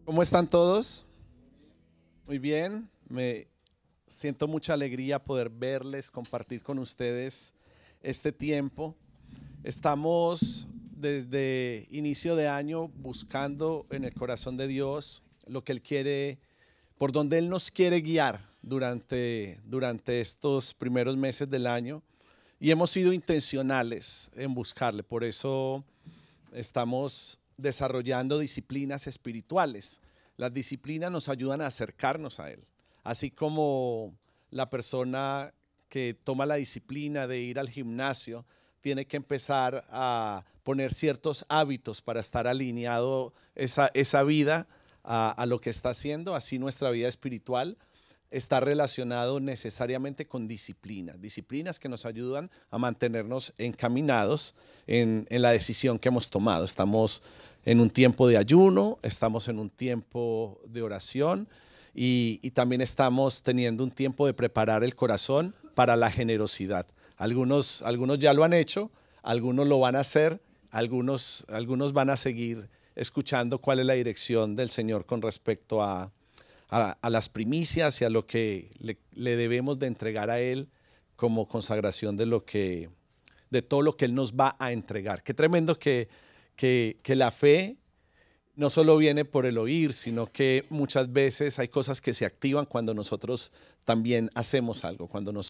¿Cómo están todos? Muy bien, me siento mucha alegría poder verles, compartir con ustedes este tiempo. Estamos desde inicio de año buscando en el corazón de Dios lo que Él quiere, por donde Él nos quiere guiar durante estos primeros meses del año. Y hemos sido intencionales en buscarle, por eso estamos desarrollando disciplinas espirituales. Las disciplinas nos ayudan a acercarnos a Él, así como la persona que toma la disciplina de ir al gimnasio tiene que empezar a poner ciertos hábitos para estar alineado esa vida a lo que está haciendo. Así nuestra vida espiritual está relacionado necesariamente con disciplinas, disciplinas que nos ayudan a mantenernos encaminados en la decisión que hemos tomado. Estamos en un tiempo de ayuno, estamos en un tiempo de oración y también estamos teniendo un tiempo de preparar el corazón para la generosidad. Algunos ya lo han hecho, algunos lo van a hacer, algunos van a seguir escuchando cuál es la dirección del Señor con respecto a las primicias y a lo que le debemos de entregar a Él como consagración de todo lo que Él nos va a entregar. Qué tremendo que la fe no solo viene por el oír, sino que muchas veces hay cosas que se activan cuando nosotros también hacemos algo, cuando nos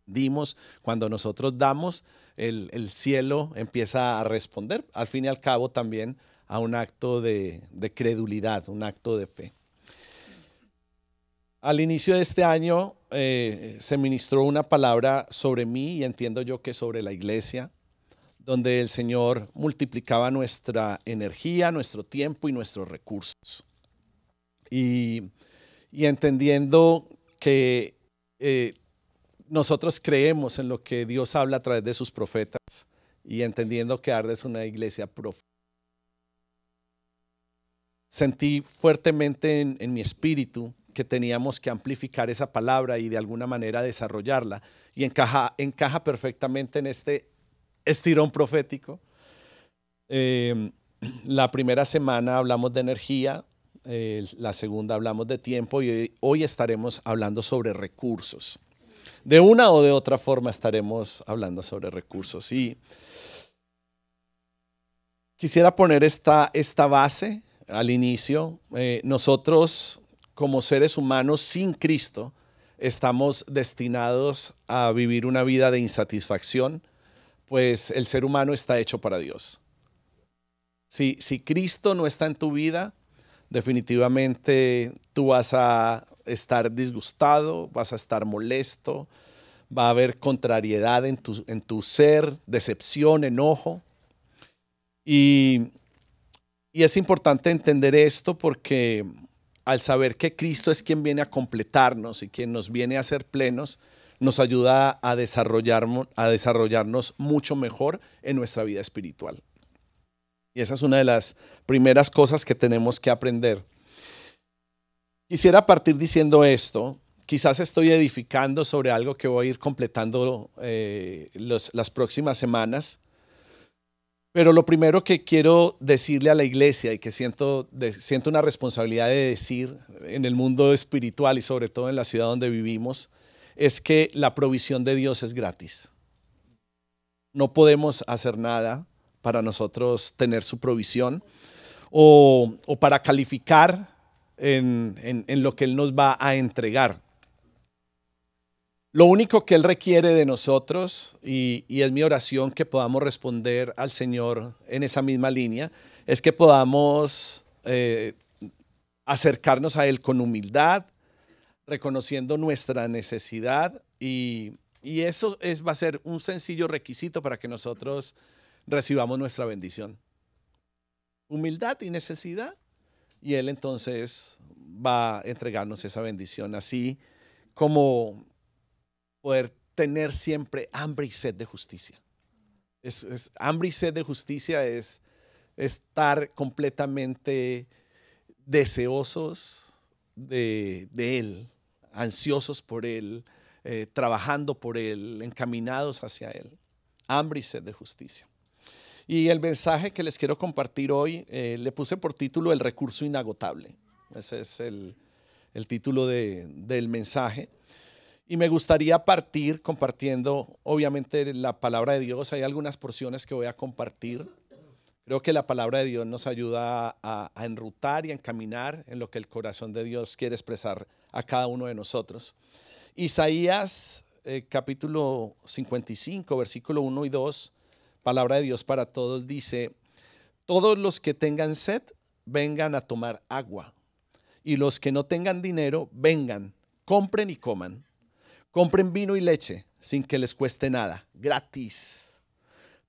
dimos, cuando nosotros damos, el cielo empieza a responder, al fin y al cabo también a un acto de credulidad, un acto de fe. Al inicio de este año se ministró una palabra sobre mí y entiendo yo que sobre la iglesia, donde el Señor multiplicaba nuestra energía, nuestro tiempo y nuestros recursos. Y entendiendo que nosotros creemos en lo que Dios habla a través de sus profetas y entendiendo que Arde es una iglesia profética, sentí fuertemente en mi espíritu que teníamos que amplificar esa palabra y de alguna manera desarrollarla. Y encaja perfectamente en este estirón profético. La primera semana hablamos de energía, la segunda hablamos de tiempo y hoy estaremos hablando sobre recursos. De una o de otra forma estaremos hablando sobre recursos. Y quisiera poner esta base al inicio. Nosotros como seres humanos sin Cristo estamos destinados a vivir una vida de insatisfacción, pues el ser humano está hecho para Dios. Si Cristo no está en tu vida, definitivamente tú vas a estar disgustado, vas a estar molesto, va a haber contrariedad en tu ser, decepción, enojo. Y es importante entender esto porque al saber que Cristo es quien viene a completarnos y quien nos viene a hacer plenos, nos ayuda a desarrollarnos mucho mejor en nuestra vida espiritual. Y esa es una de las primeras cosas que tenemos que aprender. Quisiera partir diciendo esto. Quizás estoy edificando sobre algo que voy a ir completando las próximas semanas. Pero lo primero que quiero decirle a la iglesia y que siento una responsabilidad de decir en el mundo espiritual y sobre todo en la ciudad donde vivimos, es que la provisión de Dios es gratis. No podemos hacer nada para nosotros tener su provisión o para calificar en lo que Él nos va a entregar. Lo único que Él requiere de nosotros, y es mi oración que podamos responder al Señor en esa misma línea, es que podamos acercarnos a Él con humildad, reconociendo nuestra necesidad y eso va a ser un sencillo requisito para que nosotros recibamos nuestra bendición. Humildad y necesidad, y Él entonces va a entregarnos esa bendición, así como poder tener siempre hambre y sed de justicia. Hambre y sed de justicia es estar completamente deseosos de Él, ansiosos por Él, trabajando por Él, encaminados hacia Él. Hambre y sed de justicia. Y el mensaje que les quiero compartir hoy le puse por título El recurso inagotable. Ese es el título del mensaje. Y me gustaría partir compartiendo, obviamente, la palabra de Dios. Hay algunas porciones que voy a compartir. Creo que la palabra de Dios nos ayuda a enrutar y a encaminar en lo que el corazón de Dios quiere expresar a cada uno de nosotros. Isaías capítulo 55, versículo 1 y 2, palabra de Dios para todos, dice: todos los que tengan sed, vengan a tomar agua. Y los que no tengan dinero, vengan, compren y coman. Compren vino y leche sin que les cueste nada, gratis.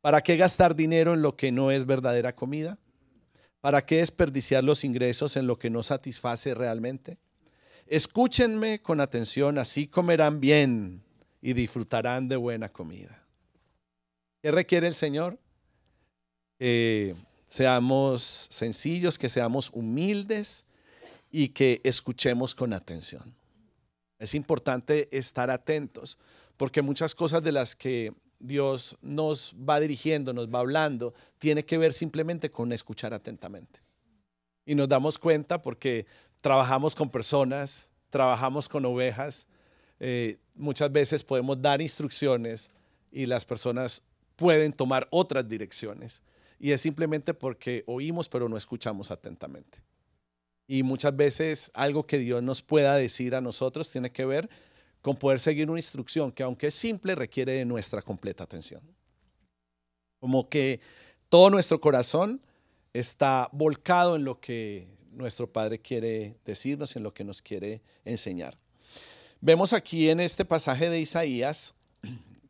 ¿Para qué gastar dinero en lo que no es verdadera comida? ¿Para qué desperdiciar los ingresos en lo que no satisface realmente? Escúchenme con atención, así comerán bien y disfrutarán de buena comida. ¿Qué requiere el Señor? Que seamos sencillos, que seamos humildes y que escuchemos con atención. Es importante estar atentos, porque muchas cosas de las que Dios nos va dirigiendo, nos va hablando, tiene que ver simplemente con escuchar atentamente. Y nos damos cuenta porque trabajamos con personas, trabajamos con ovejas, muchas veces podemos dar instrucciones y las personas pueden tomar otras direcciones. Y es simplemente porque oímos pero no escuchamos atentamente. Y muchas veces algo que Dios nos pueda decir a nosotros tiene que ver con poder seguir una instrucción que, aunque es simple, requiere de nuestra completa atención. Como que todo nuestro corazón está volcado en lo que nuestro Padre quiere decirnos, en lo que nos quiere enseñar. Vemos aquí en este pasaje de Isaías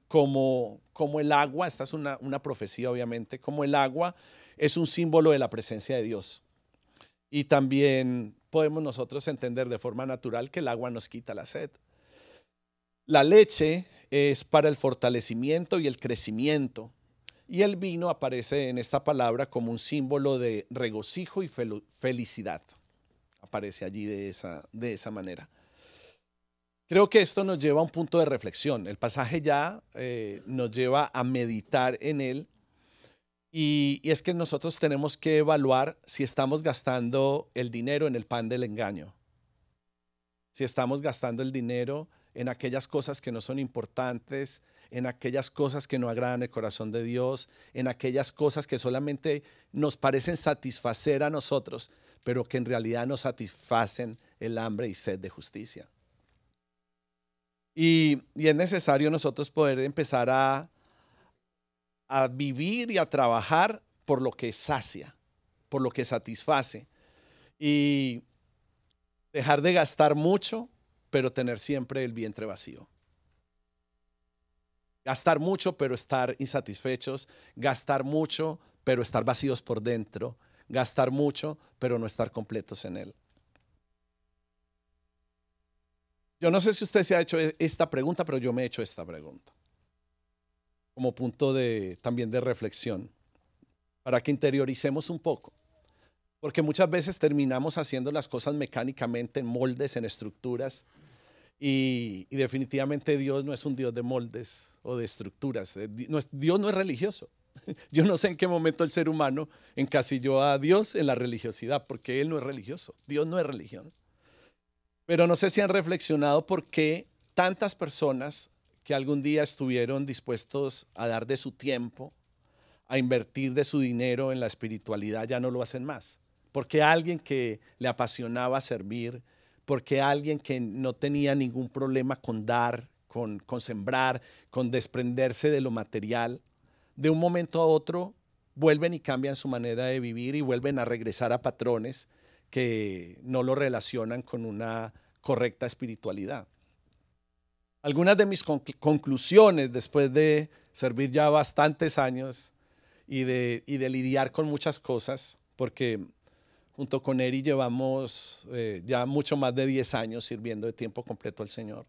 como el agua, esta es una profecía obviamente, como el agua es un símbolo de la presencia de Dios. Y también podemos nosotros entender de forma natural que el agua nos quita la sed. La leche es para el fortalecimiento y el crecimiento. Y el vino aparece en esta palabra como un símbolo de regocijo y felicidad. Aparece allí de esa manera. Creo que esto nos lleva a un punto de reflexión. El pasaje ya nos lleva a meditar en él. Y es que nosotros tenemos que evaluar si estamos gastando el dinero en el pan del engaño. Si estamos gastando el dinero en aquellas cosas que no son importantes, en aquellas cosas que no agradan el corazón de Dios, en aquellas cosas que solamente nos parecen satisfacer a nosotros, pero que en realidad no satisfacen el hambre y sed de justicia. Y es necesario nosotros poder empezar a vivir y a trabajar por lo que sacia, por lo que satisface, y dejar de gastar mucho, pero tener siempre el vientre vacío. Gastar mucho, pero estar insatisfechos. Gastar mucho, pero estar vacíos por dentro. Gastar mucho, pero no estar completos en él. Yo no sé si usted se ha hecho esta pregunta, pero yo me he hecho esta pregunta como punto también de reflexión, para que interioricemos un poco. Porque muchas veces terminamos haciendo las cosas mecánicamente, en moldes, en estructuras, y definitivamente Dios no es un Dios de moldes o de estructuras. Dios no es religioso. Yo no sé en qué momento el ser humano encasilló a Dios en la religiosidad, porque Él no es religioso. Dios no es religión. Pero no sé si han reflexionado por qué tantas personas que algún día estuvieron dispuestos a dar de su tiempo, a invertir de su dinero en la espiritualidad, ya no lo hacen más. Porque alguien que le apasionaba servir, porque alguien que no tenía ningún problema con dar, con sembrar, con desprenderse de lo material, de un momento a otro vuelven y cambian su manera de vivir y vuelven a regresar a patrones que no lo relacionan con una correcta espiritualidad. Algunas de mis conclusiones después de servir ya bastantes años y de lidiar con muchas cosas, porque junto con Eri llevamos ya mucho más de 10 años sirviendo de tiempo completo al Señor.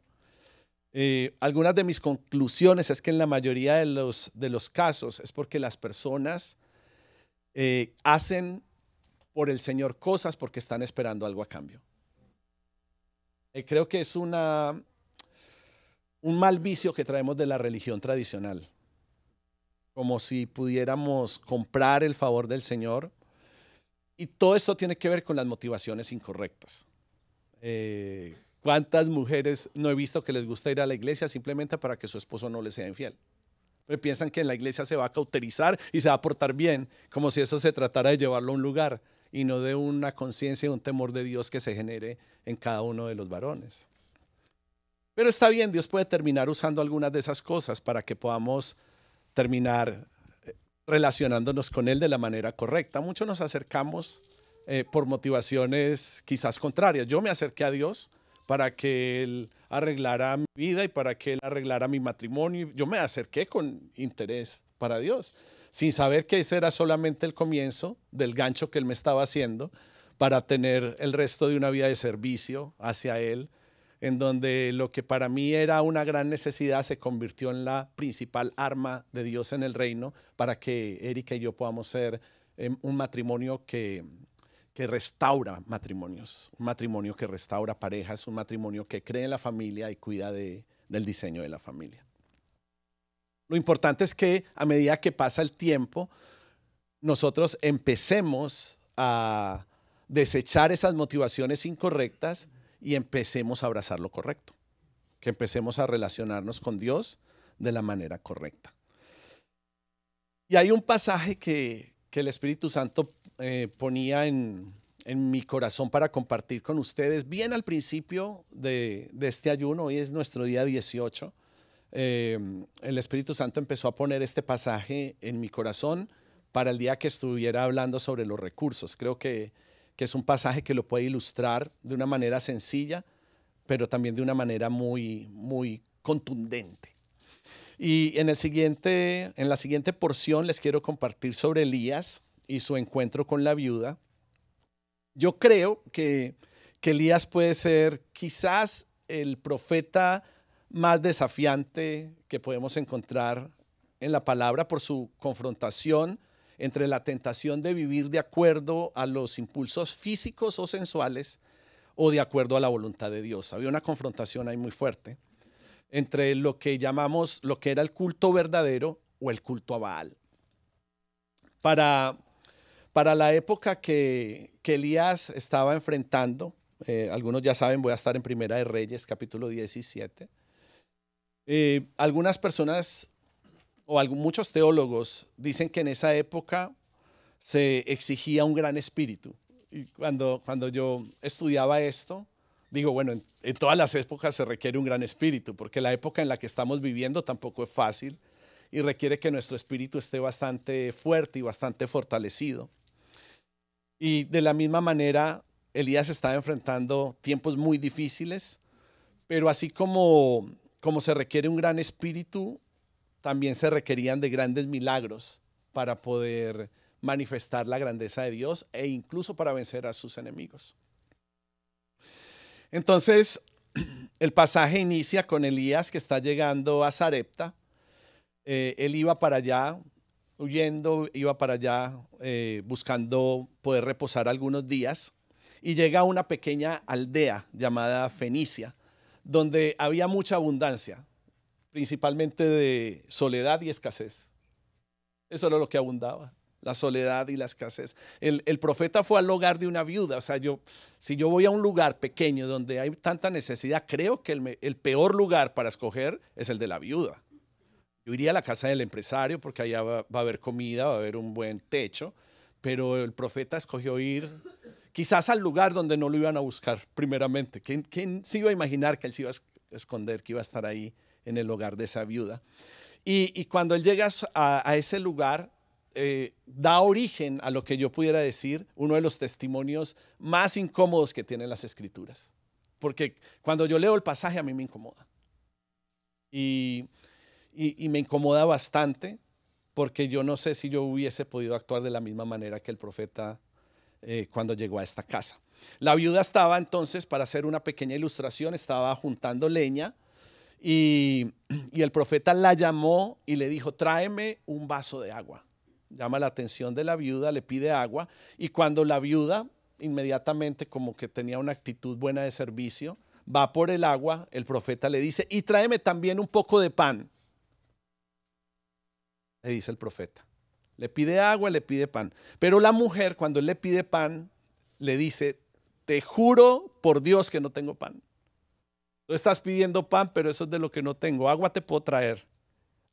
Algunas de mis conclusiones es que en la mayoría de los casos es porque las personas hacen por el Señor cosas porque están esperando algo a cambio. Creo que es un mal vicio que traemos de la religión tradicional. como si pudiéramos comprar el favor del Señor. Y todo esto tiene que ver con las motivaciones incorrectas. ¿Cuántas mujeres no he visto que les gusta ir a la iglesia simplemente para que su esposo no les sea infiel? Pero piensan que en la iglesia se va a cauterizar y se va a portar bien, como si eso se tratara de llevarlo a un lugar y no de una conciencia y un temor de Dios que se genere en cada uno de los varones. Pero está bien, Dios puede terminar usando algunas de esas cosas para que podamos terminar relacionándonos con Él de la manera correcta. Muchos nos acercamos por motivaciones quizás contrarias. Yo me acerqué a Dios para que Él arreglara mi vida y para que Él arreglara mi matrimonio. Yo me acerqué con interés para Dios, sin saber que ese era solamente el comienzo del gancho que Él me estaba haciendo para tener el resto de una vida de servicio hacia Él, en donde lo que para mí era una gran necesidad se convirtió en la principal arma de Dios en el reino para que Erika y yo podamos ser un matrimonio que restaura matrimonios, un matrimonio que restaura parejas, un matrimonio que cree en la familia y cuida del diseño de la familia. Lo importante es que a medida que pasa el tiempo, nosotros empecemos a desechar esas motivaciones incorrectas y empecemos a abrazar lo correcto, que empecemos a relacionarnos con Dios de la manera correcta. Y hay un pasaje que el Espíritu Santo ponía en mi corazón para compartir con ustedes bien al principio de este ayuno. Hoy es nuestro día 18. El Espíritu Santo empezó a poner este pasaje en mi corazón para el día que estuviera hablando sobre los recursos. Creo que es un pasaje que lo puede ilustrar de una manera sencilla, pero también de una manera muy, muy contundente. Y en la siguiente porción les quiero compartir sobre Elías y su encuentro con la viuda. Yo creo que Elías puede ser quizás el profeta más desafiante que podemos encontrar en la palabra por su confrontación entre la tentación de vivir de acuerdo a los impulsos físicos o sensuales o de acuerdo a la voluntad de Dios. Había una confrontación ahí muy fuerte entre lo que llamamos, lo que era el culto verdadero o el culto a Baal. Para la época que Elías estaba enfrentando, algunos ya saben, voy a estar en Primera de Reyes, capítulo 17. Algunas personas o muchos teólogos dicen que en esa época se exigía un gran espíritu. Y cuando yo estudiaba esto, digo, bueno, en todas las épocas se requiere un gran espíritu, porque la época en la que estamos viviendo tampoco es fácil y requiere que nuestro espíritu esté bastante fuerte y bastante fortalecido. Y de la misma manera, Elías estaba enfrentando tiempos muy difíciles, pero así como se requiere un gran espíritu, también se requerían de grandes milagros para poder manifestar la grandeza de Dios e incluso para vencer a sus enemigos. Entonces, el pasaje inicia con Elías que está llegando a Sarepta. Él iba para allá, huyendo, iba para allá buscando poder reposar algunos días y llega a una pequeña aldea llamada Fenicia, donde había mucha abundancia, principalmente de soledad y escasez. Eso era lo que abundaba, la soledad y la escasez. El profeta fue al hogar de una viuda. O sea, si yo voy a un lugar pequeño donde hay tanta necesidad, creo que el peor lugar para escoger es el de la viuda. Yo iría a la casa del empresario porque allá va a haber comida, va a haber un buen techo, pero el profeta escogió ir quizás al lugar donde no lo iban a buscar primeramente. ¿Quién se iba a imaginar que él se iba a esconder, que iba a estar ahí en el hogar de esa viuda? Y cuando él llega a ese lugar, da origen a lo que yo pudiera decir, uno de los testimonios más incómodos que tienen las Escrituras. Porque cuando yo leo el pasaje a mí me incomoda. Y me incomoda bastante porque yo no sé si yo hubiese podido actuar de la misma manera que el profeta cuando llegó a esta casa. La viuda estaba entonces, para hacer una pequeña ilustración, estaba juntando leña y el profeta la llamó y le dijo, tráeme un vaso de agua. Llama la atención de la viuda, le pide agua y cuando la viuda inmediatamente, como que tenía una actitud buena de servicio, va por el agua, el profeta le dice, y tráeme también un poco de pan. le dice el profeta. Le pide agua, le pide pan. Pero la mujer, cuando él le pide pan, le dice, te juro por Dios que no tengo pan. Tú estás pidiendo pan, pero eso es de lo que no tengo. Agua te puedo traer,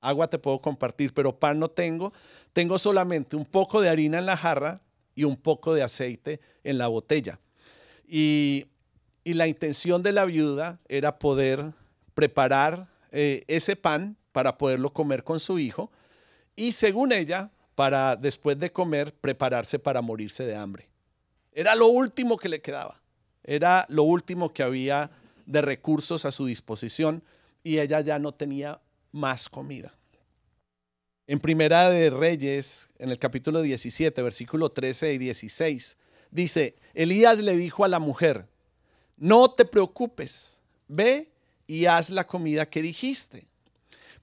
agua te puedo compartir, pero pan no tengo. Tengo solamente un poco de harina en la jarra y un poco de aceite en la botella. Y la intención de la viuda era poder preparar ese pan para poderlo comer con su hijo y, según ella, para después de comer prepararse para morirse de hambre. Era lo último que le quedaba, era lo último que había de recursos a su disposición y ella ya no tenía más comida. En Primera de Reyes, en el capítulo 17, versículo 13 y 16, dice, Elías le dijo a la mujer, no te preocupes, ve y haz la comida que dijiste.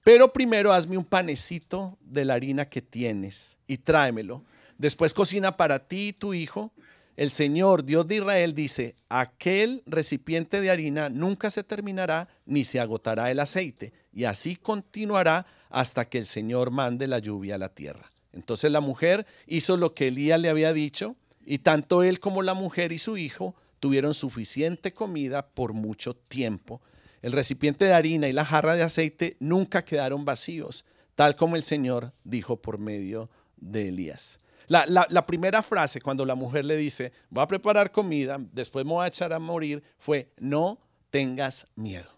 Pero primero hazme un panecito de la harina que tienes y tráemelo. Después cocina para ti y tu hijo. El Señor, Dios de Israel, dice, aquel recipiente de harina nunca se terminará ni se agotará el aceite. Y así continuará hasta que el Señor mande la lluvia a la tierra. Entonces la mujer hizo lo que Elías le había dicho y tanto él como la mujer y su hijo tuvieron suficiente comida por mucho tiempo. El recipiente de harina y la jarra de aceite nunca quedaron vacíos, tal como el Señor dijo por medio de Elías. La primera frase cuando la mujer le dice, voy a preparar comida, después me voy a echar a morir, fue, no tengas miedo.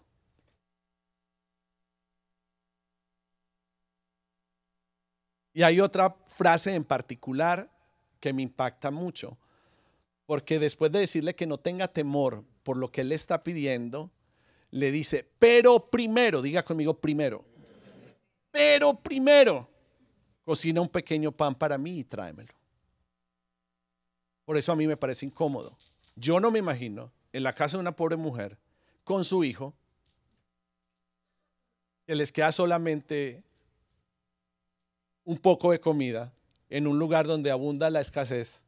Y hay otra frase en particular que me impacta mucho, porque después de decirle que no tenga temor por lo que él le está pidiendo, le dice, pero primero, diga conmigo primero, pero primero, cocina un pequeño pan para mí y tráemelo. Por eso a mí me parece incómodo. Yo no me imagino en la casa de una pobre mujer con su hijo, que les queda solamente un poco de comida en un lugar donde abunda la escasez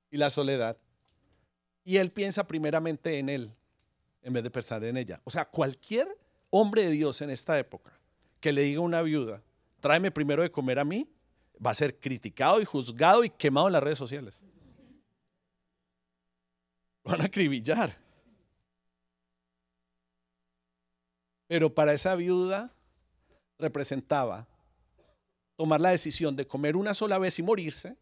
y la soledad, y él piensa primeramente en él en vez de pensar en ella. O sea, cualquier hombre de Dios en esta época que le diga a una viuda, tráeme primero de comer a mí, va a ser criticado y juzgado y quemado en las redes sociales. Lo van a acribillar. Pero para esa viuda representaba tomar la decisión de comer una sola vez y morirse,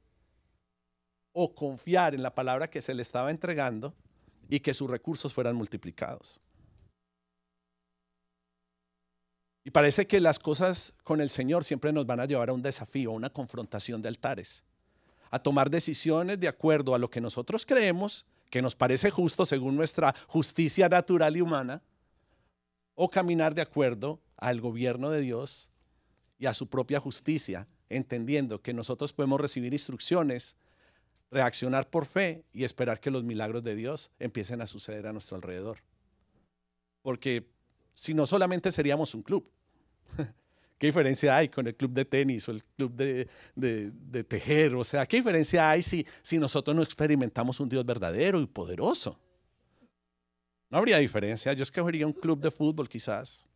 o confiar en la palabra que se le estaba entregando y que sus recursos fueran multiplicados. Y parece que las cosas con el Señor siempre nos van a llevar a un desafío, a una confrontación de altares, a tomar decisiones de acuerdo a lo que nosotros creemos, que nos parece justo según nuestra justicia natural y humana, o caminar de acuerdo al gobierno de Dios y a su propia justicia, entendiendo que nosotros podemos recibir instrucciones, reaccionar por fe y esperar que los milagros de Dios empiecen a suceder a nuestro alrededor. Porque si no, solamente seríamos un club. ¿Qué diferencia hay con el club de tenis o el club de tejer? O sea, ¿qué diferencia hay si nosotros no experimentamos un Dios verdadero y poderoso? No habría diferencia. Yo escogería un club de fútbol quizás.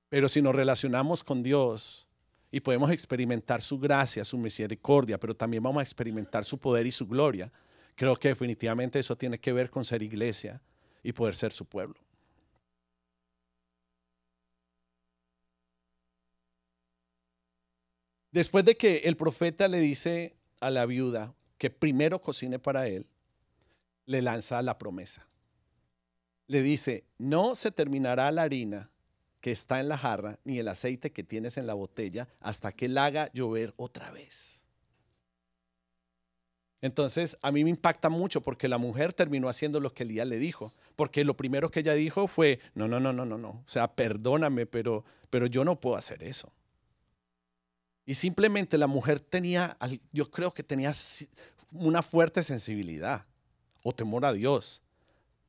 Pero si nos relacionamos con Dios y podemos experimentar su gracia, su misericordia, pero también vamos a experimentar su poder y su gloria, creo que definitivamente eso tiene que ver con ser iglesia y poder ser su pueblo. Después de que el profeta le dice a la viuda que primero cocine para él, le lanza la promesa. Le dice, no se terminará la harina que está en la jarra, ni el aceite que tienes en la botella, hasta que él haga llover otra vez. Entonces, a mí me impacta mucho porque la mujer terminó haciendo lo que Elías le dijo, porque lo primero que ella dijo fue, no, o sea, perdóname, pero yo no puedo hacer eso. Y simplemente la mujer tenía, yo creo que tenía una fuerte sensibilidad o temor a Dios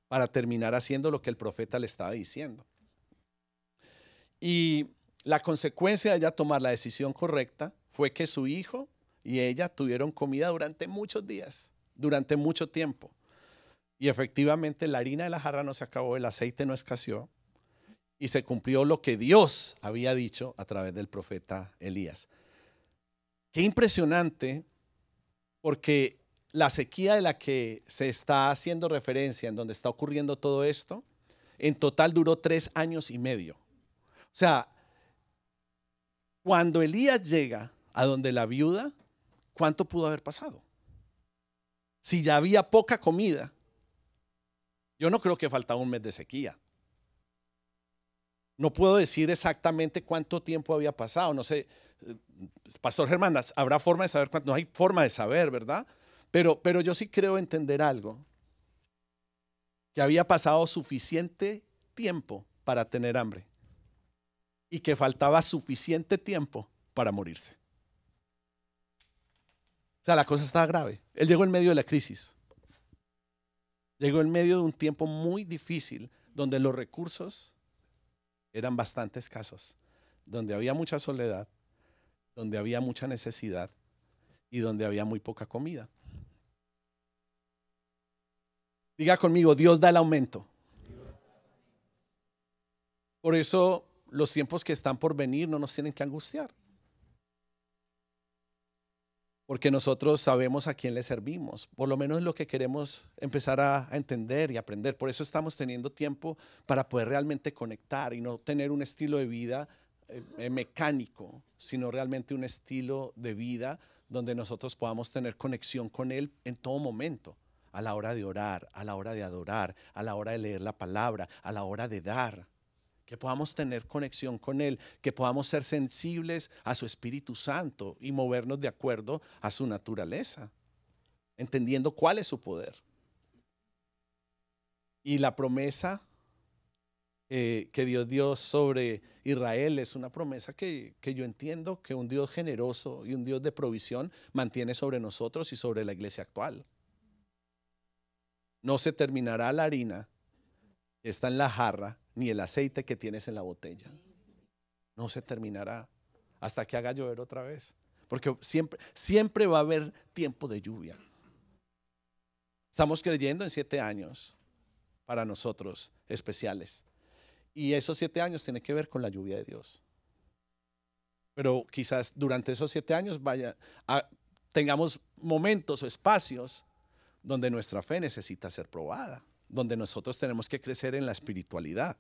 para terminar haciendo lo que el profeta le estaba diciendo. Y la consecuencia de ella tomar la decisión correcta fue que su hijo y ella tuvieron comida durante muchos días, durante mucho tiempo. Y efectivamente la harina de la jarra no se acabó, el aceite no escaseó. y se cumplió lo que Dios había dicho a través del profeta Elías. Qué impresionante, porque la sequía de la que se está haciendo referencia, en donde está ocurriendo todo esto, en total duró 3 años y medio. O sea, cuando Elías llega a donde la viuda, ¿cuánto pudo haber pasado? Si ya había poca comida, yo no creo que faltaba un mes de sequía. No puedo decir exactamente cuánto tiempo había pasado. No sé, Pastor Germán, ¿habrá forma de saber cuánto? No hay forma de saber, ¿verdad? Pero yo sí creo entender algo, que había pasado suficiente tiempo para tener hambre y que faltaba suficiente tiempo para morirse. O sea, la cosa estaba grave. Él llegó en medio de la crisis. Llegó en medio de un tiempo muy difícil donde los recursos eran bastante escasos, donde había mucha soledad, donde había mucha necesidad y donde había muy poca comida. Diga conmigo, Dios da el aumento. Por eso los tiempos que están por venir no nos tienen que angustiar. Porque nosotros sabemos a quién le servimos. Por lo menos es lo que queremos empezar a entender y aprender. Por eso estamos teniendo tiempo para poder realmente conectar y no tener un estilo de vida mecánico, sino realmente un estilo de vida donde nosotros podamos tener conexión con Él en todo momento. A la hora de orar, a la hora de adorar, a la hora de leer la palabra, a la hora de dar. Que podamos tener conexión con Él, que podamos ser sensibles a su Espíritu Santo y movernos de acuerdo a su naturaleza, entendiendo cuál es su poder. Y la promesa que Dios dio sobre Israel es una promesa que yo entiendo que un Dios generoso y un Dios de provisión mantiene sobre nosotros y sobre la iglesia actual. No se terminará la harina que está en la jarra, ni el aceite que tienes en la botella. No se terminará hasta que haga llover otra vez. Porque siempre va a haber tiempo de lluvia. Estamos creyendo en 7 años para nosotros especiales. Y esos 7 años tienen que ver con la lluvia de Dios. Pero quizás durante esos 7 años tengamos momentos o espacios donde nuestra fe necesita ser probada, donde nosotros tenemos que crecer en la espiritualidad.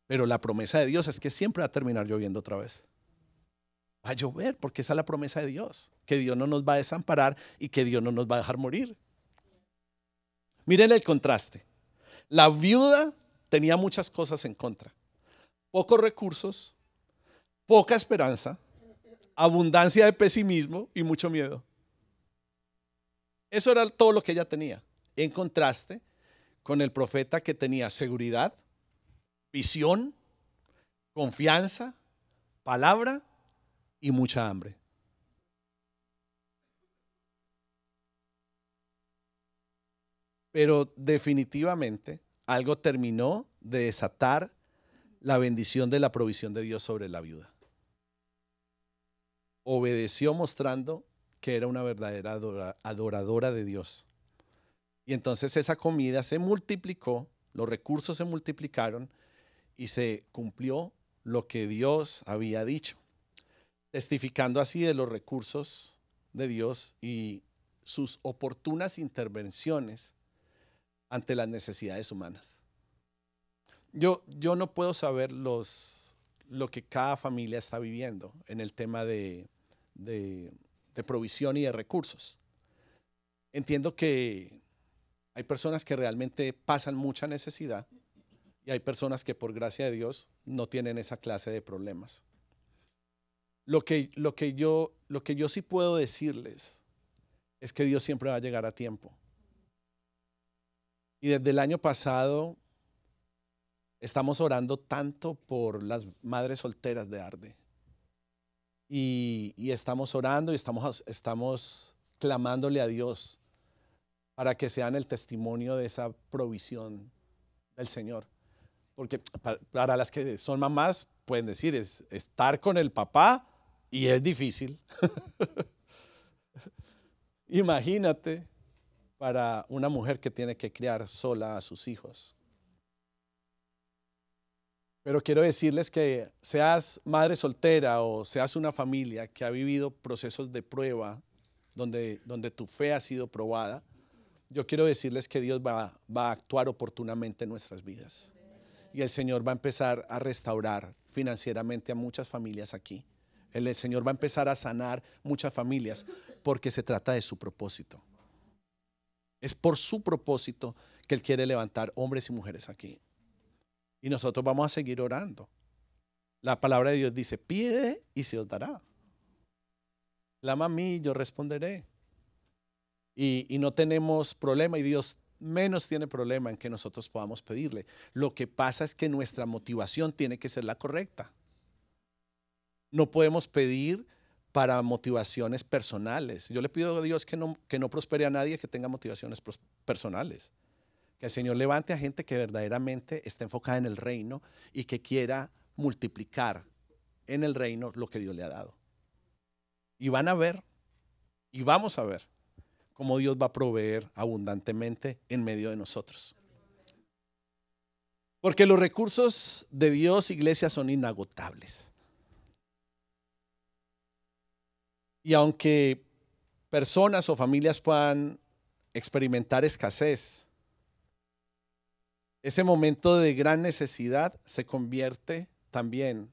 Pero la promesa de Dios es que siempre va a terminar lloviendo otra vez. Va a llover porque esa es la promesa de Dios, que Dios no nos va a desamparar y que Dios no nos va a dejar morir. Miren el contraste. La viuda tenía muchas cosas en contra. Pocos recursos, poca esperanza, abundancia de pesimismo y mucho miedo. Eso era todo lo que ella tenía. En contraste con el profeta que tenía seguridad, visión, confianza, palabra y mucha hambre. Pero definitivamente algo terminó de desatar la bendición de la provisión de Dios sobre la viuda. Obedeció mostrando que era una verdadera adoradora de Dios. Y entonces esa comida se multiplicó, los recursos se multiplicaron y se cumplió lo que Dios había dicho, testificando así de los recursos de Dios y sus oportunas intervenciones ante las necesidades humanas. Yo no puedo saber lo que cada familia está viviendo en el tema de provisión y de recursos. Entiendo que hay personas que realmente pasan mucha necesidad y hay personas que por gracia de Dios no tienen esa clase de problemas. Lo que yo sí puedo decirles es que Dios siempre va a llegar a tiempo. Y desde el año pasado estamos orando tanto por las madres solteras de Arde. Y estamos orando y estamos clamándole a Dios para que sean el testimonio de esa provisión del Señor. Porque para las que son mamás pueden decir, es estar con el papá y es difícil. Imagínate para una mujer que tiene que criar sola a sus hijos. Pero quiero decirles que seas madre soltera o seas una familia que ha vivido procesos de prueba donde tu fe ha sido probada, yo quiero decirles que Dios va a actuar oportunamente en nuestras vidas. Y el Señor va a empezar a restaurar financieramente a muchas familias aquí. El Señor va a empezar a sanar muchas familias porque se trata de su propósito. Es por su propósito que Él quiere levantar hombres y mujeres aquí. Y nosotros vamos a seguir orando. La palabra de Dios dice, pide y se os dará. Clama a mí y yo responderé. Y no tenemos problema, y Dios menos tiene problema en que nosotros podamos pedirle. Lo que pasa es que nuestra motivación tiene que ser la correcta. No podemos pedir para motivaciones personales. Yo le pido a Dios que no prospere a nadie que tenga motivaciones personales. Que el Señor levante a gente que verdaderamente esté enfocada en el reino y que quiera multiplicar en el reino lo que Dios le ha dado. Y van a ver, y vamos a ver, cómo Dios va a proveer abundantemente en medio de nosotros. Porque los recursos de Dios, iglesia, son inagotables. Y aunque personas o familias puedan experimentar escasez, ese momento de gran necesidad se convierte también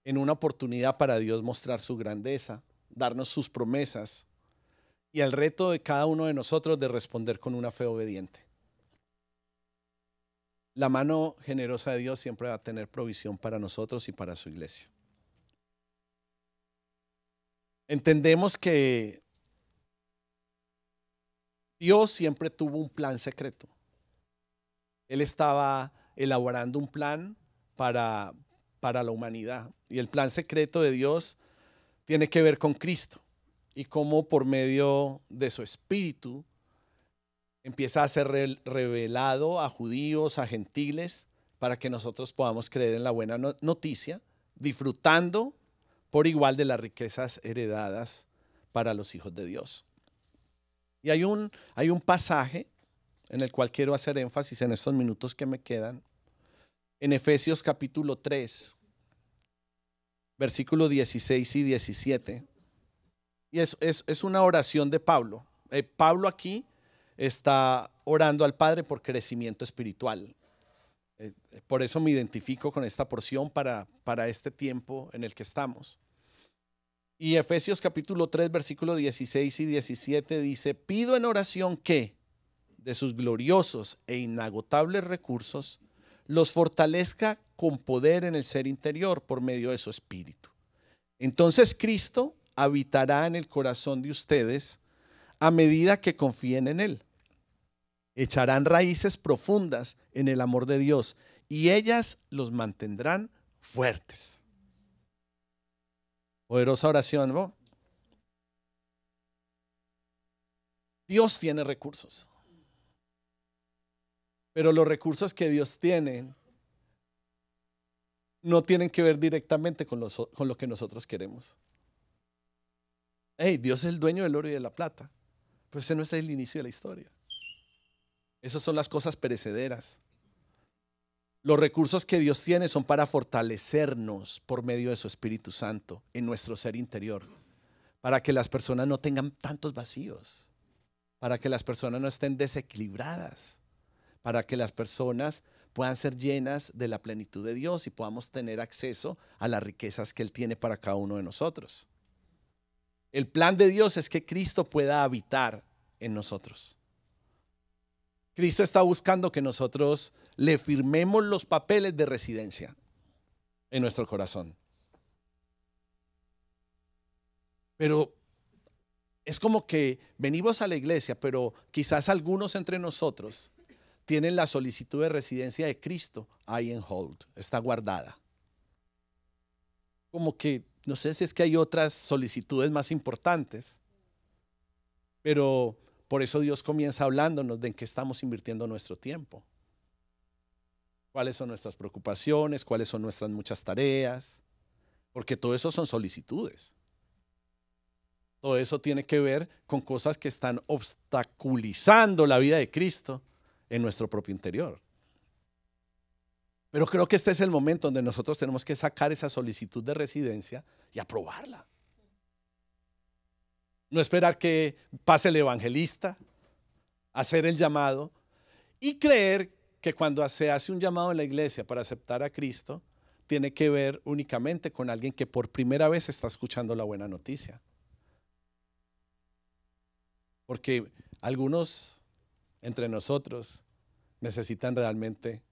en una oportunidad para Dios mostrar su grandeza, darnos sus promesas y el reto de cada uno de nosotros de responder con una fe obediente. La mano generosa de Dios siempre va a tener provisión para nosotros y para su iglesia. Entendemos que Dios siempre tuvo un plan secreto. Él estaba elaborando un plan para la humanidad. Y el plan secreto de Dios tiene que ver con Cristo y cómo por medio de su espíritu empieza a ser revelado a judíos, a gentiles, para que nosotros podamos creer en la buena noticia, disfrutando por igual de las riquezas heredadas para los hijos de Dios. Y hay un pasaje en el cual quiero hacer énfasis en estos minutos que me quedan, en Efesios capítulo 3, versículos 16 y 17. Y es una oración de Pablo. Pablo aquí está orando al Padre por crecimiento espiritual. Por eso me identifico con esta porción para este tiempo en el que estamos. Y Efesios capítulo 3, versículos 16 y 17 dice: pido en oración que, de sus gloriosos e inagotables recursos, los fortalezca con poder en el ser interior por medio de su espíritu. Entonces Cristo habitará en el corazón de ustedes a medida que confíen en Él. Echarán raíces profundas en el amor de Dios y ellas los mantendrán fuertes. Poderosa oración, ¿no? Dios tiene recursos, pero los recursos que Dios tiene no tienen que ver directamente con lo que nosotros queremos. Dios es el dueño del oro y de la plata, pero ese no es el inicio de la historia. Esas son las cosas perecederas. Los recursos que Dios tiene son para fortalecernos por medio de su Espíritu Santo en nuestro ser interior, para que las personas no tengan tantos vacíos, para que las personas no estén desequilibradas, para que las personas puedan ser llenas de la plenitud de Dios y podamos tener acceso a las riquezas que Él tiene para cada uno de nosotros. El plan de Dios es que Cristo pueda habitar en nosotros. Cristo está buscando que nosotros le firmemos los papeles de residencia en nuestro corazón. Pero es como que venimos a la iglesia, pero quizás algunos entre nosotros tienen la solicitud de residencia de Cristo ahí en hold, está guardada. Como que no sé si es que hay otras solicitudes más importantes, pero por eso Dios comienza hablándonos de en qué estamos invirtiendo nuestro tiempo. ¿Cuáles son nuestras preocupaciones? ¿Cuáles son nuestras muchas tareas? Porque todo eso son solicitudes. Todo eso tiene que ver con cosas que están obstaculizando la vida de Cristo en nuestro propio interior. Pero creo que este es el momento donde nosotros tenemos que sacar esa solicitud de residencia y aprobarla. No esperar que pase el evangelista, hacer el llamado y creer que cuando se hace un llamado en la iglesia para aceptar a Cristo, tiene que ver únicamente con alguien que por primera vez está escuchando la buena noticia. Porque algunos entre nosotros necesitan realmente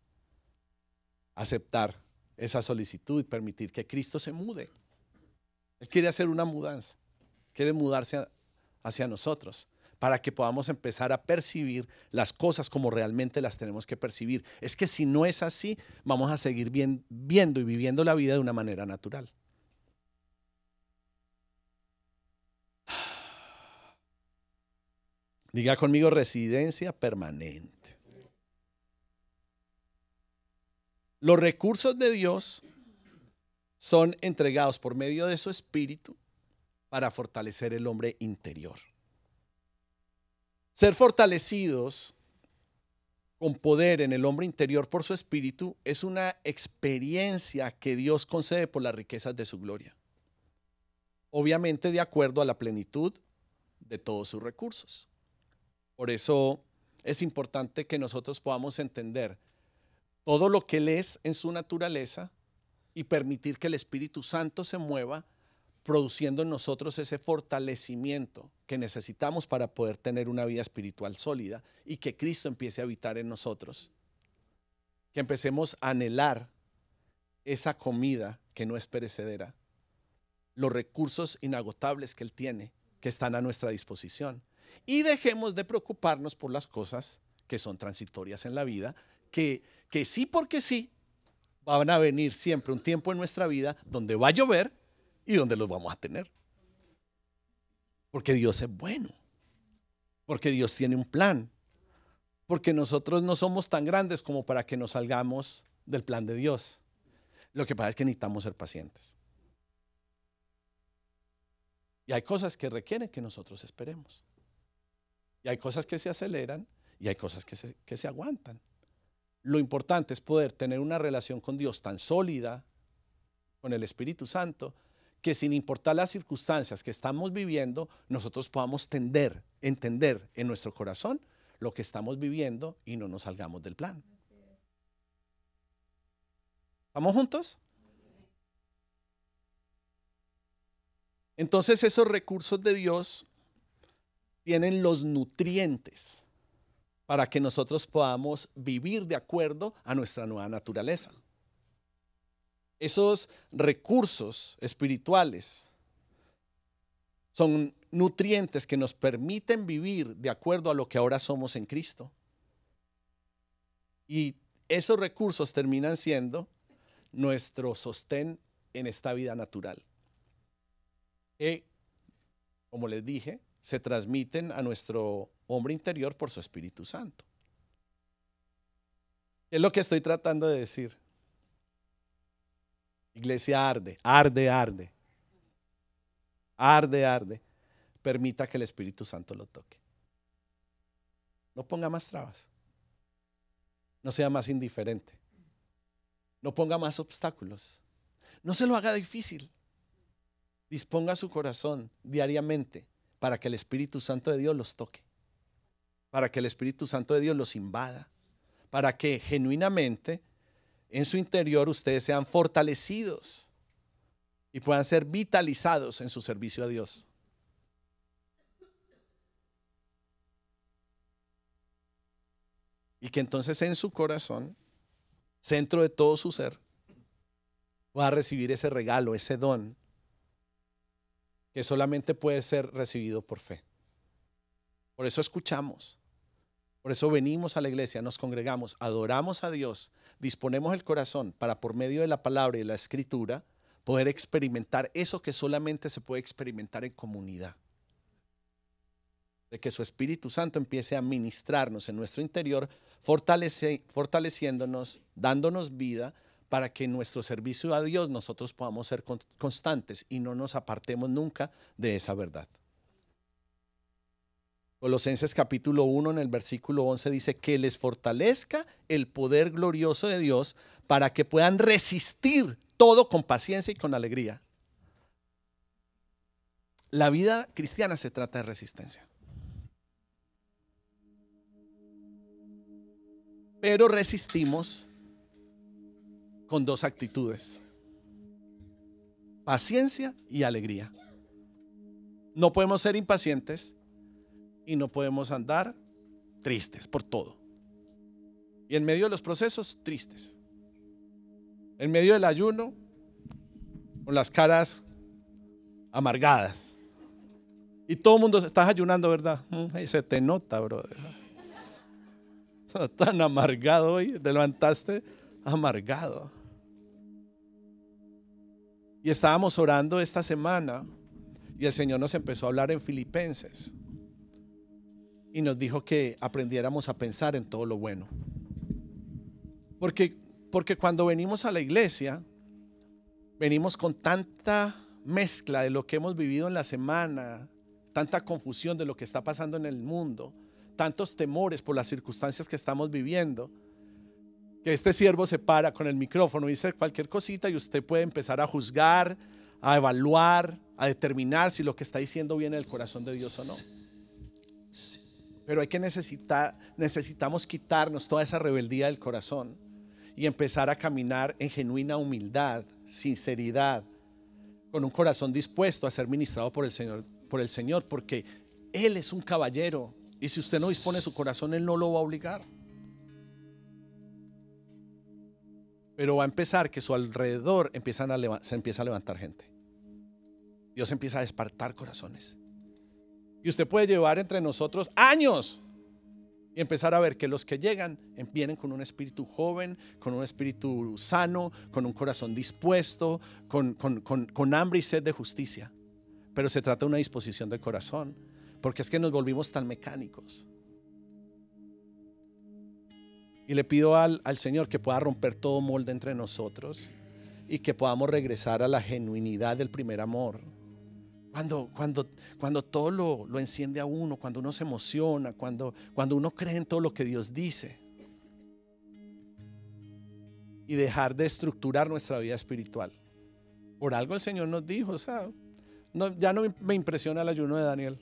aceptar esa solicitud y permitir que Cristo se mude. Él quiere hacer una mudanza, quiere mudarse hacia nosotros para que podamos empezar a percibir las cosas como realmente las tenemos que percibir. Es que si no es así, vamos a seguir viendo y viviendo la vida de una manera natural. Diga conmigo, residencia permanente. Los recursos de Dios son entregados por medio de su espíritu para fortalecer el hombre interior. Ser fortalecidos con poder en el hombre interior por su espíritu es una experiencia que Dios concede por las riquezas de su gloria. Obviamente de acuerdo a la plenitud de todos sus recursos. Por eso es importante que nosotros podamos entender todo lo que Él es en su naturaleza y permitir que el Espíritu Santo se mueva, produciendo en nosotros ese fortalecimiento que necesitamos para poder tener una vida espiritual sólida y que Cristo empiece a habitar en nosotros. Que empecemos a anhelar esa comida que no es perecedera, los recursos inagotables que Él tiene, que están a nuestra disposición. Y dejemos de preocuparnos por las cosas que son transitorias en la vida, que sí porque sí, van a venir siempre un tiempo en nuestra vida donde va a llover y donde los vamos a tener. Porque Dios es bueno, porque Dios tiene un plan, porque nosotros no somos tan grandes como para que nos salgamos del plan de Dios. Lo que pasa es que necesitamos ser pacientes. Y hay cosas que requieren que nosotros esperemos. Y hay cosas que se aceleran y hay cosas que se aguantan. Lo importante es poder tener una relación con Dios tan sólida, con el Espíritu Santo, que sin importar las circunstancias que estamos viviendo, nosotros podamos entender en nuestro corazón lo que estamos viviendo y no nos salgamos del plan. ¿Estamos juntos? Entonces esos recursos de Dios tienen los nutrientes para que nosotros podamos vivir de acuerdo a nuestra nueva naturaleza. Esos recursos espirituales son nutrientes que nos permiten vivir de acuerdo a lo que ahora somos en Cristo. Y esos recursos terminan siendo nuestro sostén en esta vida natural. Que, como les dije, se transmiten a nuestro hombre interior por su Espíritu Santo. Es lo que estoy tratando de decir. Iglesia arde, arde, arde. Arde, arde. Permita que el Espíritu Santo lo toque. No ponga más trabas. No sea más indiferente. No ponga más obstáculos. No se lo haga difícil. Disponga su corazón diariamente para que el Espíritu Santo de Dios los toque. Para que el Espíritu Santo de Dios los invada. Para que genuinamente en su interior ustedes sean fortalecidos y puedan ser vitalizados en su servicio a Dios. Y que entonces en su corazón, centro de todo su ser, pueda recibir ese regalo, ese don, que solamente puede ser recibido por fe. Por eso escuchamos, por eso venimos a la iglesia, nos congregamos, adoramos a Dios, disponemos el corazón para por medio de la palabra y de la escritura poder experimentar eso que solamente se puede experimentar en comunidad. De que su Espíritu Santo empiece a ministrarnos en nuestro interior, fortaleciéndonos, dándonos vida para que en nuestro servicio a Dios nosotros podamos ser constantes y no nos apartemos nunca de esa verdad. Colosenses capítulo 1 en el versículo 11 dice que les fortalezca el poder glorioso de Dios para que puedan resistir todo con paciencia y con alegría. La vida cristiana se trata de resistencia. Pero resistimos con dos actitudes: paciencia y alegría. No podemos ser impacientes y no podemos andar tristes por todo. Y en medio de los procesos, tristes. En medio del ayuno, con las caras amargadas. Y todo el mundo está ayunando, ¿verdad? Se te nota, brother. Tan amargado hoy, te levantaste amargado. Y estábamos orando esta semana y el Señor nos empezó a hablar en Filipenses y nos dijo que aprendiéramos a pensar en todo lo bueno. Porque cuando venimos a la iglesia, venimos con tanta mezcla de lo que hemos vivido en la semana, tanta confusión de lo que está pasando en el mundo, tantos temores por las circunstancias que estamos viviendo, que este siervo se para con el micrófono y dice cualquier cosita y usted puede empezar a juzgar, a evaluar, a determinar si lo que está diciendo viene del corazón de Dios o no. Pero necesitamos quitarnos toda esa rebeldía del corazón y empezar a caminar en genuina humildad, sinceridad, con un corazón dispuesto a ser ministrado por el Señor, porque Él es un caballero y si usted no dispone su corazón, Él no lo va a obligar. Pero va a empezar que su alrededor se empieza a levantar gente. Dios empieza a despertar corazones. Y usted puede llevar entre nosotros años y empezar a ver que los que llegan vienen con un espíritu joven, con un espíritu sano, con un corazón dispuesto, con hambre y sed de justicia. Pero se trata de una disposición del corazón, porque es que nos volvimos tan mecánicos. Y le pido al Señor que pueda romper todo molde entre nosotros y que podamos regresar a la genuinidad del primer amor. Cuando todo lo enciende a uno, cuando uno se emociona, cuando uno cree en todo lo que Dios dice. Y dejar de estructurar nuestra vida espiritual. Por algo el Señor nos dijo, ya no me impresiona el ayuno de Daniel.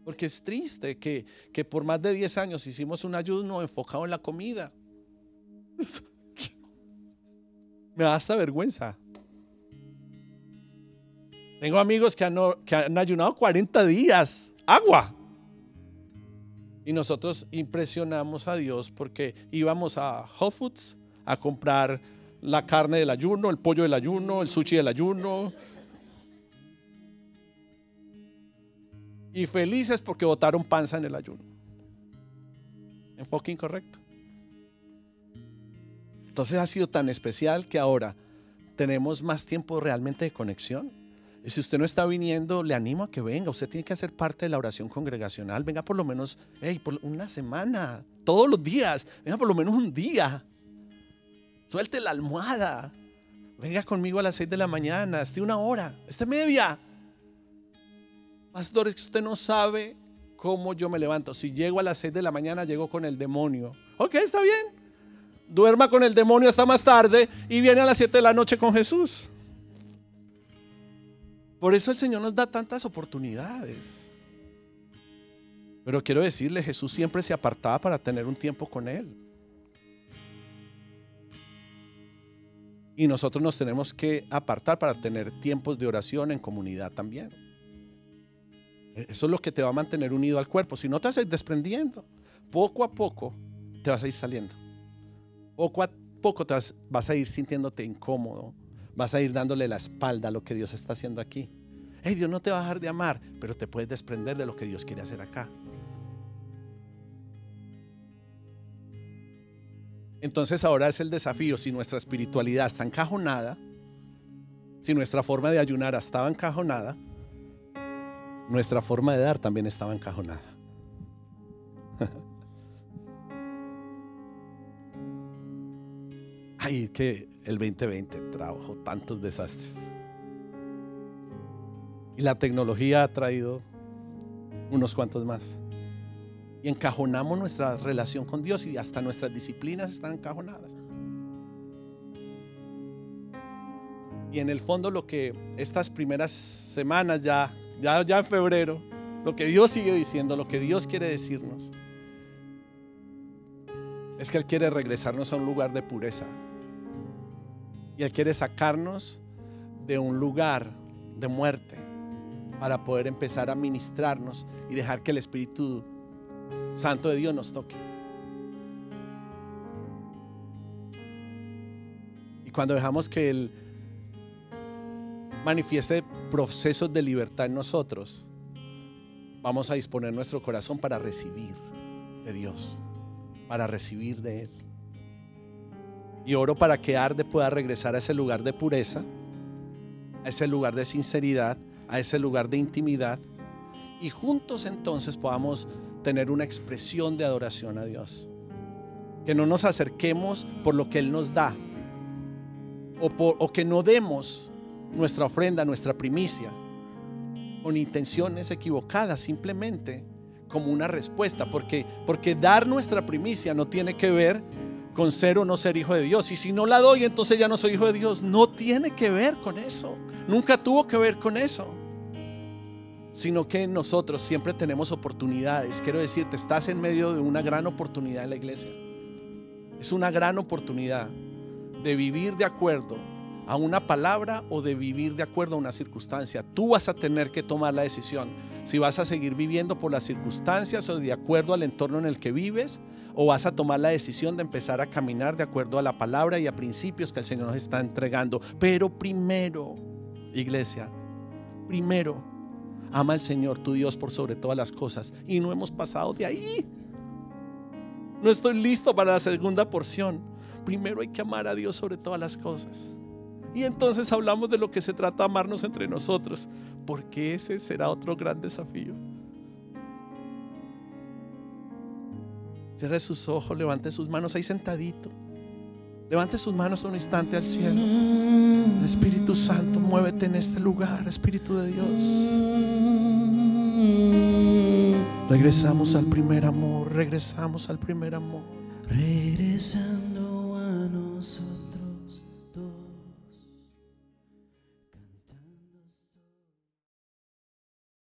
Porque es triste que por más de 10 años hicimos un ayuno enfocado en la comida. Me da hasta vergüenza. Tengo amigos que han ayunado 40 días, agua. Y nosotros impresionamos a Dios porque íbamos a Whole Foods a comprar la carne del ayuno, el pollo del ayuno, el sushi del ayuno. Y felices porque botaron panza en el ayuno. Enfoque incorrecto. Entonces ha sido tan especial que ahora tenemos más tiempo realmente de conexión. Y si usted no está viniendo, le animo a que venga. Usted tiene que hacer parte de la oración congregacional. Venga por lo menos por una semana, todos los días. Venga por lo menos un día. Suelte la almohada. Venga conmigo a las 6 de la mañana. Esté una hora, esté media. Pastor, usted no sabe cómo yo me levanto. Si llego a las 6 de la mañana, llego con el demonio. Ok, está bien. Duerma con el demonio hasta más tarde y viene a las 7 de la noche con Jesús. Por eso el Señor nos da tantas oportunidades. Pero quiero decirle, Jesús siempre se apartaba para tener un tiempo con Él. Y nosotros nos tenemos que apartar para tener tiempos de oración en comunidad también. Eso es lo que te va a mantener unido al cuerpo. Si no, te vas a ir desprendiendo. Poco a poco te vas a ir saliendo. Poco a poco vas a ir sintiéndote incómodo. Vas a ir dándole la espalda a lo que Dios está haciendo aquí. Dios no te va a dejar de amar, pero te puedes desprender de lo que Dios quiere hacer acá. Entonces ahora es el desafío. Si nuestra espiritualidad está encajonada, si nuestra forma de ayunar estaba encajonada, nuestra forma de dar también estaba encajonada. Ay, que el 2020 trajo tantos desastres. Y la tecnología ha traído unos cuantos más. y encajonamos nuestra relación con Dios, y hasta nuestras disciplinas están encajonadas. Y en el fondo lo que estas primeras semanas, ya en febrero, lo que Dios sigue diciendo, lo que Dios quiere decirnos, es que Él quiere regresarnos a un lugar de pureza. Y Él quiere sacarnos de un lugar de muerte para poder empezar a ministrarnos y dejar que el Espíritu Santo de Dios nos toque. Y cuando dejamos que Él manifieste procesos de libertad en nosotros, vamos a disponer nuestro corazón para recibir de Dios, para recibir de Él. Y oro para que Arde pueda regresar a ese lugar de pureza, a ese lugar de sinceridad, a ese lugar de intimidad, y juntos entonces podamos tener una expresión de adoración a Dios. Que no nos acerquemos por lo que Él nos da, o que no demos nuestra ofrenda, nuestra primicia, con intenciones equivocadas, simplemente como una respuesta, porque dar nuestra primicia no tiene que ver con ser o no ser hijo de Dios. Y si no la doy, entonces ya no soy hijo de Dios. No tiene que ver con eso, nunca tuvo que ver con eso, sino que nosotros siempre tenemos oportunidades. Quiero decirte, estás en medio de una gran oportunidad en la iglesia. Es una gran oportunidad de vivir de acuerdo a una palabra o de vivir de acuerdo a una circunstancia. Tú vas a tener que tomar la decisión si vas a seguir viviendo por las circunstancias o de acuerdo al entorno en el que vives, o vas a tomar la decisión de empezar a caminar de acuerdo a la palabra y a principios que el Señor nos está entregando. Pero primero, iglesia, primero ama al Señor tu Dios por sobre todas las cosas. Y no hemos pasado de ahí. No estoy listo para la segunda porción. Primero hay que amar a Dios sobre todas las cosas. Y entonces hablamos de lo que se trata de amarnos entre nosotros, porque ese será otro gran desafío. Cierre sus ojos, levante sus manos ahí sentadito. Levante sus manos un instante al cielo. El Espíritu Santo, muévete en este lugar, Espíritu de Dios. Regresamos al primer amor, regresamos al primer amor. Regresando